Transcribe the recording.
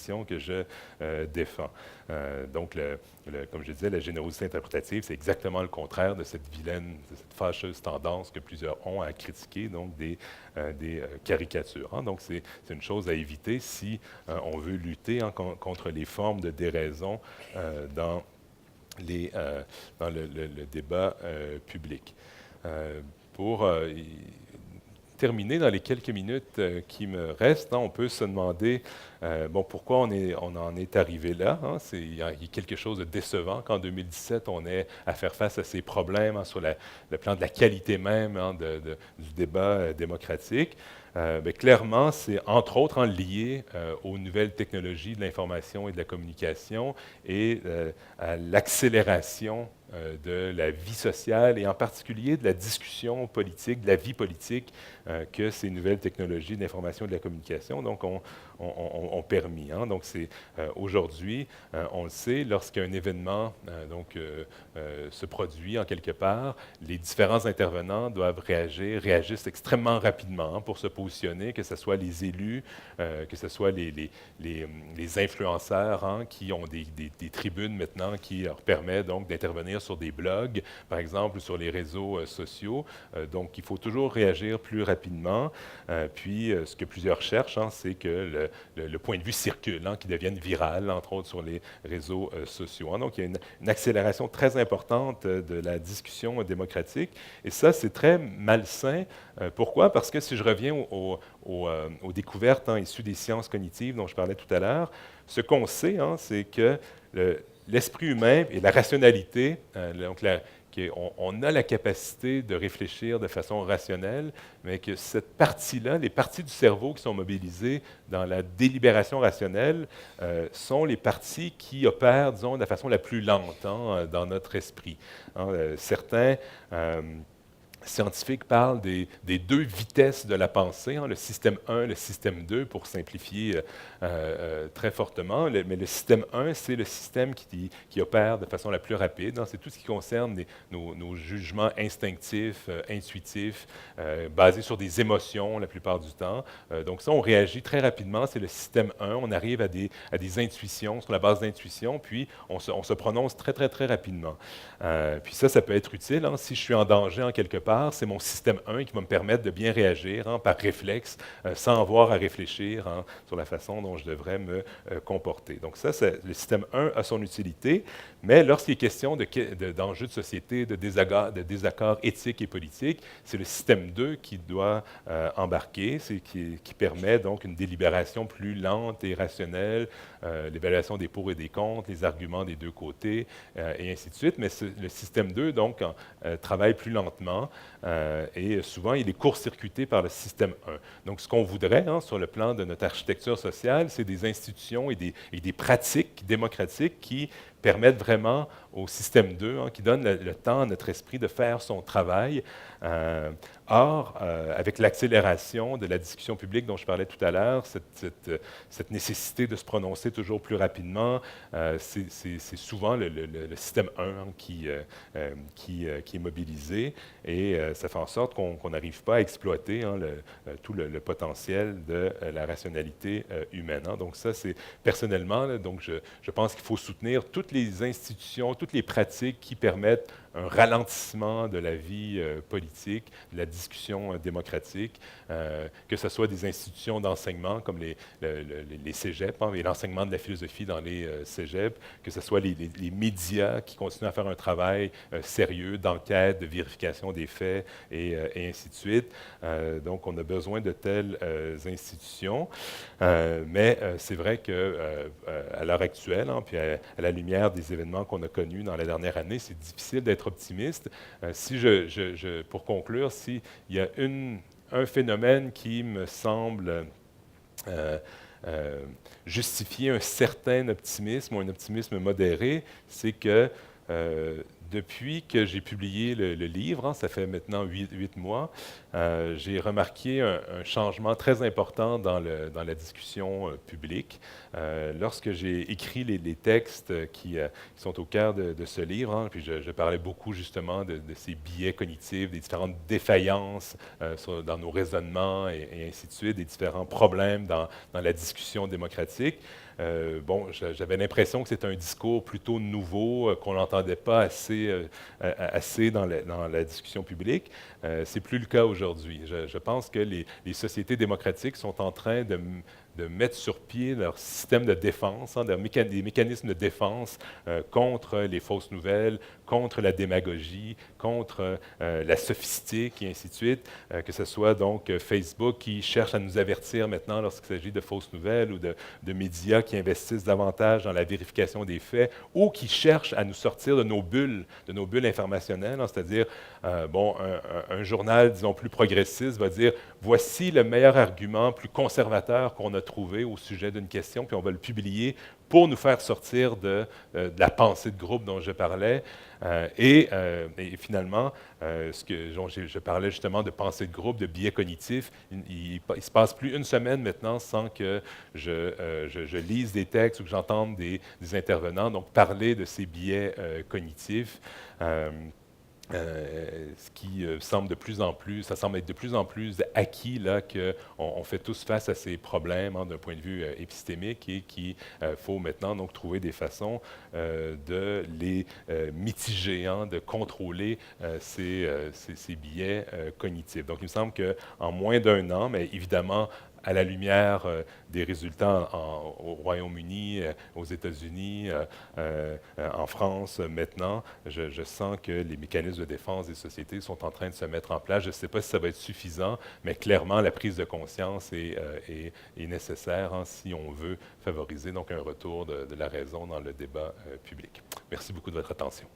position que je défends. Donc, comme je disais, la générosité interprétative, c'est exactement le contraire de cette vilaine, de cette fâcheuse tendance que plusieurs ont à critiquer, donc des caricatures. Hein. Donc, c'est une chose à éviter si on veut lutter contre les formes de déraison dans le débat public. Pour terminer dans les quelques minutes qui me restent, hein, on peut se demander pourquoi on en est arrivé là. Hein? Il y a quelque chose de décevant qu'en 2017, on ait à faire face à ces problèmes hein, sur le plan de la qualité même hein, du débat démocratique. Clairement, c'est entre autres lié aux nouvelles technologies de l'information et de la communication et à l'accélération de la vie sociale et en particulier de la discussion politique, de la vie politique que ces nouvelles technologies de l'information et de la communication donc, ont permis. Hein. Donc, c'est aujourd'hui, on le sait, lorsqu'un événement se produit en quelque part, les différents intervenants doivent réagissent extrêmement rapidement hein, pour se positionner, que ce soit les élus, que ce soit les influenceurs hein, qui ont des tribunes maintenant qui leur permettent donc d'intervenir sur des blogs, par exemple, sur les réseaux sociaux. Donc, il faut toujours réagir plus rapidement. Puis, ce que plusieurs cherchent, hein, c'est que le point de vue circule, hein, qui devienne viral, entre autres sur les réseaux sociaux. Hein. Donc, il y a une accélération très importante de la discussion démocratique. Et ça, c'est très malsain. Pourquoi? Parce que si je reviens aux découvertes hein, issues des sciences cognitives dont je parlais tout à l'heure, ce qu'on sait, hein, c'est que l'esprit humain et la rationalité, donc on a la capacité de réfléchir de façon rationnelle, mais que cette partie-là, les parties du cerveau qui sont mobilisées dans la délibération rationnelle, sont les parties qui opèrent, disons, de la façon la plus lente hein, dans notre esprit. Hein, certains scientifiques parlent des deux vitesses de la pensée, hein, le système 1, le système 2, pour simplifier très fortement. Mais le système 1, c'est le système qui opère de façon la plus rapide. Hein, c'est tout ce qui concerne nos jugements instinctifs, intuitifs, basés sur des émotions la plupart du temps. Donc ça, on réagit très rapidement. C'est le système 1. On arrive à des intuitions, sur la base d'intuitions, puis on se prononce très, très, très rapidement. Puis ça peut être utile. Hein, si je suis en danger en quelque part, c'est mon système 1 qui va me permettre de bien réagir hein, par réflexe, sans avoir à réfléchir hein, sur la façon dont je devrais me comporter. Donc ça, le système 1 a son utilité, mais lorsqu'il est question d'enjeux de société, de désaccords éthiques et politiques, c'est le système 2 qui doit embarquer, qui permet donc une délibération plus lente et rationnelle, l'évaluation des pour et des contre, les arguments des deux côtés, et ainsi de suite. Mais le système 2, donc, travaille plus lentement et souvent, il est court-circuité par le système 1. Donc, ce qu'on voudrait, hein, sur le plan de notre architecture sociale, c'est des institutions et des pratiques démocratiques qui permettent vraiment au système 2, hein, qui donnent le temps à notre esprit de faire son travail. Or, avec l'accélération de la discussion publique dont je parlais tout à l'heure, cette nécessité de se prononcer toujours plus rapidement, c'est souvent le système 1 hein, qui est mobilisé et ça fait en sorte qu'on n'arrive pas à exploiter hein, tout le potentiel de la rationalité humaine. Hein. Donc ça, c'est personnellement, là, donc je pense qu'il faut soutenir toutes les institutions, toutes les pratiques qui permettent un ralentissement de la vie politique, de la discussion démocratique, que ce soit des institutions d'enseignement comme les cégeps hein, et l'enseignement de la philosophie dans les cégeps, que ce soit les médias qui continuent à faire un travail sérieux d'enquête, de vérification des faits et ainsi de suite. Donc, on a besoin de telles institutions, mais c'est vrai qu'à l'heure actuelle, hein, puis à la lumière des événements qu'on a connus dans la dernière année, c'est difficile d'être optimiste. Pour conclure, s'il y a un phénomène qui me semble justifier un certain optimisme ou un optimisme modéré, c'est que Depuis que j'ai publié le livre, ça fait maintenant 8 mois, j'ai remarqué un changement très important dans la discussion publique. Lorsque j'ai écrit les textes qui sont au cœur de ce livre, puis je parlais beaucoup justement de ces biais cognitifs, des différentes défaillances dans nos raisonnements et ainsi de suite, des différents problèmes dans la discussion démocratique. Bon, j'avais l'impression que c'était un discours plutôt nouveau, qu'on n'entendait pas assez dans la discussion publique. C'est plus le cas aujourd'hui. Je pense que les sociétés démocratiques sont en train de mettre sur pied leur système de défense, des mécanismes de défense contre les fausses nouvelles, contre la démagogie, contre la sophistique et ainsi de suite, que ce soit donc Facebook qui cherche à nous avertir maintenant lorsqu'il s'agit de fausses nouvelles ou de médias qui investissent davantage dans la vérification des faits ou qui cherchent à nous sortir de nos bulles informationnelles, c'est-à-dire, un journal, disons, plus progressiste va dire, voici le meilleur argument plus conservateur qu'on a trouvé au sujet d'une question, puis on va le publier pour nous faire sortir de la pensée de groupe dont je parlais. Et finalement, dont je parlais justement de pensée de groupe, de biais cognitifs, il ne se passe plus une semaine maintenant sans que je lise des textes ou que j'entende des intervenants donc parler de ces biais cognitifs. Ce qui semble ça semble être de plus en plus acquis là qu'on fait tous face à ces problèmes d'un point de vue épistémique et qu'il faut maintenant donc trouver des façons de les mitiger, de contrôler ces biais cognitifs. Donc il me semble qu'en moins d'un an, mais évidemment à la lumière des résultats au Royaume-Uni, aux États-Unis, en France maintenant, je sens que les mécanismes de défense des sociétés sont en train de se mettre en place. Je ne sais pas si ça va être suffisant, mais clairement, la prise de conscience est nécessaire si on veut favoriser donc un retour de la raison dans le débat public. Merci beaucoup de votre attention.